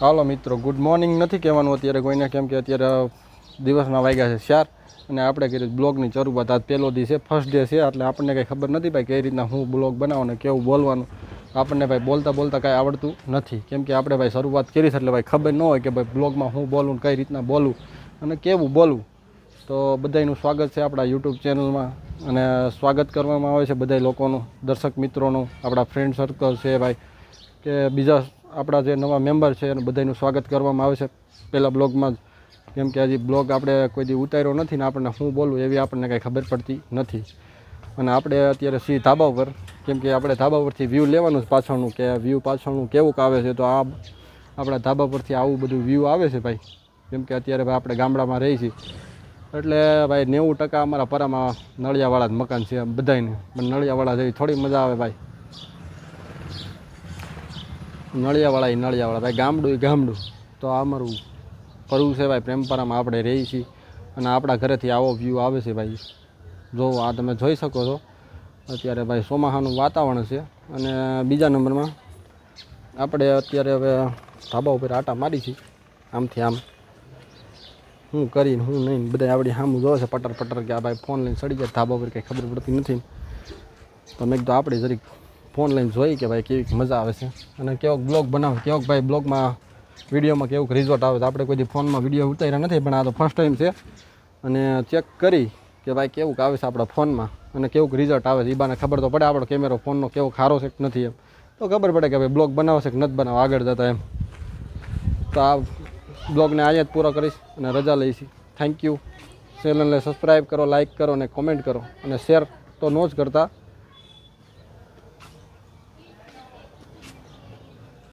હાલો મિત્રો, good morning નથી કહેવાનું અત્યારે કોઈને, કેમ કે અત્યારે દિવસના વાગ્યા છે 4 અને આપણે કરી બ્લોગની શરૂઆત. આજ પહેલો દી છે, ફર્સ્ટ ડે છે, એટલે આપણને કંઈ ખબર નથી ભાઈ કઈ રીતના હું બ્લોગ બનાવું ને કેવું બોલવાનું. આપણને ભાઈ બોલતા કાંઈ આવડતું નથી, કેમ કે આપણે ભાઈ શરૂઆત કરી છે એટલે ભાઈ ખબર ન હોય કે ભાઈ બ્લોગમાં હું બોલું, કઈ રીતના બોલું અને કેવું બોલું. તો બધાનું સ્વાગત છે આપણા યુટ્યુબ ચેનલમાં અને સ્વાગત કરવામાં આવે છે બધા લોકોનું, દર્શક મિત્રોનું, આપણા ફ્રેન્ડ સર્કલ છે ભાઈ કે બીજા આપણા જે નવા મેમ્બર છે અને બધાનું સ્વાગત કરવામાં આવે છે પહેલાં બ્લોગમાં જ. કેમ કે હજી બ્લોગ આપણે કોઈ દી ઉતાર્યો નથી ને આપણને શું બોલવું એવી આપણને કાંઈ ખબર પડતી નથી. અને આપણે અત્યારે સી ધાબા ઉપર, કેમ કે આપણે ધાબા પરથી વ્યૂ લેવાનું જ પાછળનું, કે વ્યૂ પાછળનું કેવું આવે છે. તો આ આપણા ધાબા પરથી આવું બધું વ્યૂ આવે છે ભાઈ, કેમ કે અત્યારે ભાઈ આપણે ગામડામાં રહી છીએ એટલે ભાઈ 90% અમારા પરામાં નળિયાવાળા જ મકાન છે બધાને, પણ નળિયાવાળા જેવી થોડી મજા આવે ભાઈ. નળિયાવાળા ભાઈ, ગામડું. તો આ અમારું કરવું છે ભાઈ, પ્રેમપરામાં આપણે રહીએ છીએ અને આપણા ઘરેથી આવો વ્યૂ આવે છે ભાઈ. જો આ તમે જોઈ શકો છો અત્યારે ભાઈ ચોમાસાનું વાતાવરણ છે. અને બીજા નંબરમાં આપણે અત્યારે હવે ધાબા ઉપર આટા મારી છીએ, આમથી આમ હું કરીને હું નહીં, બધા આપણી સામું જોવે છે પટર કે આ ભાઈ ફોન લઈને ચડી જાય ધાબા ઉપર, કંઈ ખબર પડતી નથી. તો મેં કીધું આપણે જરીક ફોન લઈને જોઈ કે ભાઈ કેવી મજા આવે છે અને કેવોક બ્લોગ બનાવે, કેવોક ભાઈ બ્લોગમાં વિડીયોમાં કેવું રિઝલ્ટ આવે છે. આપણે કોઈ ફોનમાં વિડીયો ઉતાર્યા નથી, પણ આ તો ફર્સ્ટ ટાઈમ છે અને ચેક કરી કે ભાઈ કેવું આવે છે આપણા ફોનમાં અને કેવું રિઝલ્ટ આવે છે. એ બાને ખબર તો પડે આપણો કેમેરો ફોનનો કેવો સારો છે કે નથી, એમ તો ખબર પડે કે ભાઈ બ્લોગ બનાવશે કે નથી બનાવવા આગળ જતા એમ. તો આ બ્લોગને અહીંયા જ પૂરો કરીશ અને રજા લઈશ. Thank you. ચેનલને સબસ્ક્રાઈબ કરો, લાઇક કરો અને કોમેન્ટ કરો અને શેર તો ન જ કરતા